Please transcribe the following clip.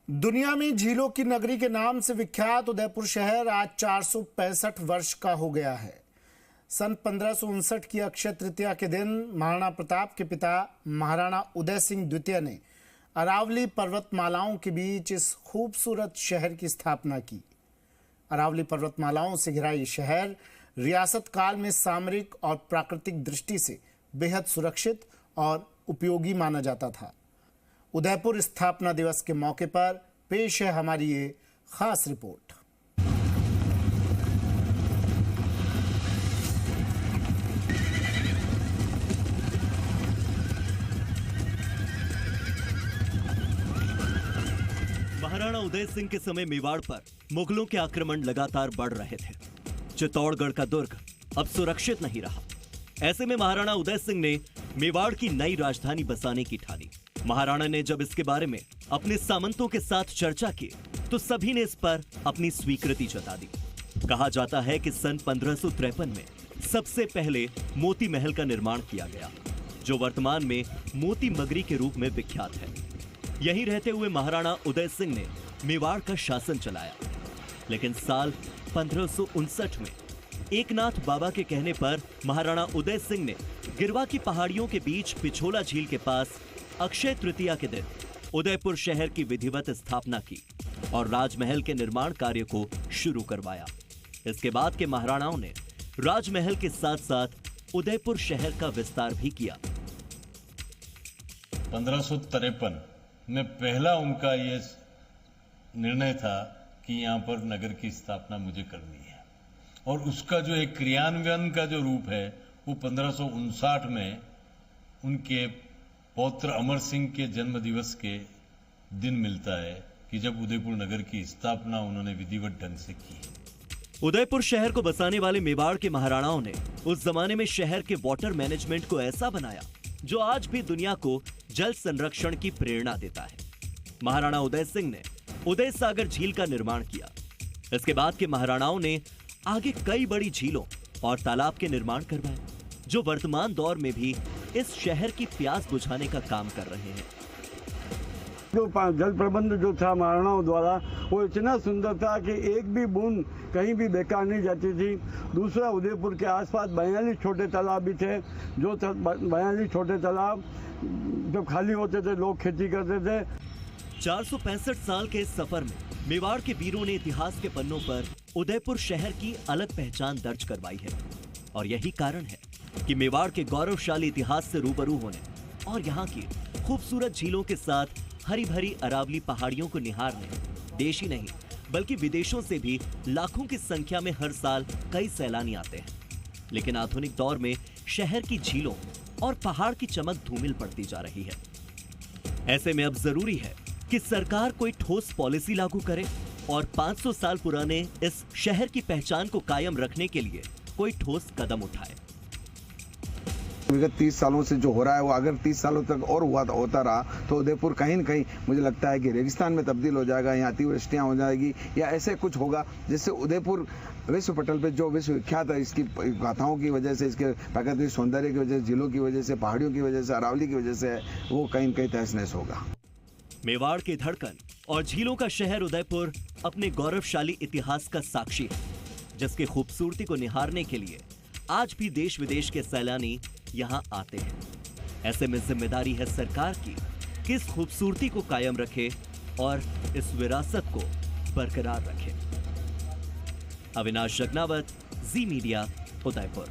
दुनिया में झीलों की नगरी के नाम से विख्यात उदयपुर शहर आज 465 वर्ष का हो गया है। सन 1559 की अक्षय तृतीया के दिन महाराणा प्रताप के पिता महाराणा उदय सिंह द्वितीय ने अरावली पर्वतमालाओं के बीच इस खूबसूरत शहर की स्थापना की। अरावली पर्वतमालाओं से घिरा ये शहर रियासत काल में सामरिक और प्राकृतिक दृष्टि से बेहद सुरक्षित और उपयोगी माना जाता था। उदयपुर स्थापना दिवस के मौके पर पेश है हमारी ये खास रिपोर्ट। महाराणा उदय सिंह के समय मेवाड़ पर मुगलों के आक्रमण लगातार बढ़ रहे थे। चित्तौड़गढ़ का दुर्ग अब सुरक्षित नहीं रहा। ऐसे में महाराणा उदय सिंह ने मेवाड़ की नई राजधानी बसाने की ठानी। महाराणा ने जब इसके बारे में अपने सामंतों के साथ चर्चा की तो सभी ने इस पर अपनी स्वीकृति जता दी। कहा जाता है कि सन 1553 में सबसे पहले मोती महल का निर्माण किया गया, जो वर्तमान में मोती मगरी के रूप में विख्यात है। यहीं रहते हुए महाराणा उदय सिंह ने मेवाड़ का शासन चलाया, लेकिन साल 1559 में एकनाथ बाबा के कहने पर महाराणा उदय सिंह ने गिरवा की पहाड़ियों के बीच पिछोला झील के पास अक्षय तृतीया के दिन उदयपुर शहर की विधिवत स्थापना की और राजमहल के निर्माण कार्य को शुरू करवाया। इसके बाद के महाराणाओं ने राजमहल के साथ साथ उदयपुर शहर का विस्तार भी किया। 1553 में पहला उनका ये निर्णय था कि यहाँ पर नगर की स्थापना मुझे करनी है, और उसका जो एक क्रियान्वयन का जो रूप है वो 1559 में उनके पौत्र अमर सिंह के जन्म दिवस के दिन मिलता है कि जब उदयपुर नगर की स्थापना उन्होंने विधिवत ढंग से की। उदयपुर शहर को बसाने वाले मेवाड़ के महाराणाओं ने उस जमाने में शहर के वाटर मैनेजमेंट को ऐसा बनाया जो आज भी दुनिया को जल संरक्षण की प्रेरणा देता है। महाराणा उदय सिंह ने उदय सागर झील का निर्माण किया। इसके बाद के महाराणाओं ने आगे कई बड़ी झीलों और तालाब के निर्माण करवाए, जो वर्तमान दौर में भी इस शहर की प्यास बुझाने का काम कर रहे हैं। जो जल प्रबंध जो था महाराणाओं द्वारा वो इतना सुंदर था कि एक भी बूंद कहीं भी बेकार नहीं जाती थी। दूसरा, उदयपुर के आसपास 42 छोटे तालाब भी थे, जो 42 छोटे तालाब जब खाली होते थे लोग खेती करते थे। 465 साल के इस सफर में मेवाड़ के वीरों ने इतिहास के पन्नों पर उदयपुर शहर की अलग पहचान दर्ज करवाई है, और यही कारण है कि मेवाड़ के गौरवशाली इतिहास से रूबरू होने और यहाँ की खूबसूरत झीलों के साथ हरी भरी अरावली पहाड़ियों को निहारने देश ही नहीं बल्कि विदेशों से भी लाखों की संख्या में हर साल कई सैलानी आते हैं। लेकिन आधुनिक दौर में शहर की झीलों और पहाड़ की चमक धूमिल पड़ती जा रही है। ऐसे में अब जरूरी है कि सरकार कोई ठोस पॉलिसी लागू करे और 500 साल पुराने इस शहर की पहचान को कायम रखने के लिए कोई ठोस कदम उठाए। विगत 30 सालों से जो हो रहा है वो अगर 30 सालों तक और होता रहा तो उदयपुर कहीं न कहीं मुझे लगता है कि रेगिस्तान में तब्दील हो जाएगा, यहाँ अतिवृष्टियाँ हो जाएगी या ऐसे कुछ होगा जिससे उदयपुर विश्व पटल पे जो विश्व विख्यात है इसकी गाथाओं की वजह से, इसके प्राकृतिक सौंदर्य की वजह से, झीलों की वजह से, पहाड़ियों की वजह से, अरावली की वजह से, वो कहीं न कहीं तहस नहस होगा। मेवाड़ की धड़कन और झीलों का शहर उदयपुर अपने गौरवशाली इतिहास का साक्षी है, जिसकी खूबसूरती को निहारने के लिए आज भी देश विदेश के सैलानी यहाँ आते हैं। ऐसे में जिम्मेदारी है सरकार की कि इस खूबसूरती को कायम रखे और इस विरासत को बरकरार रखे। अविनाश जगनावत, जी मीडिया, उदयपुर।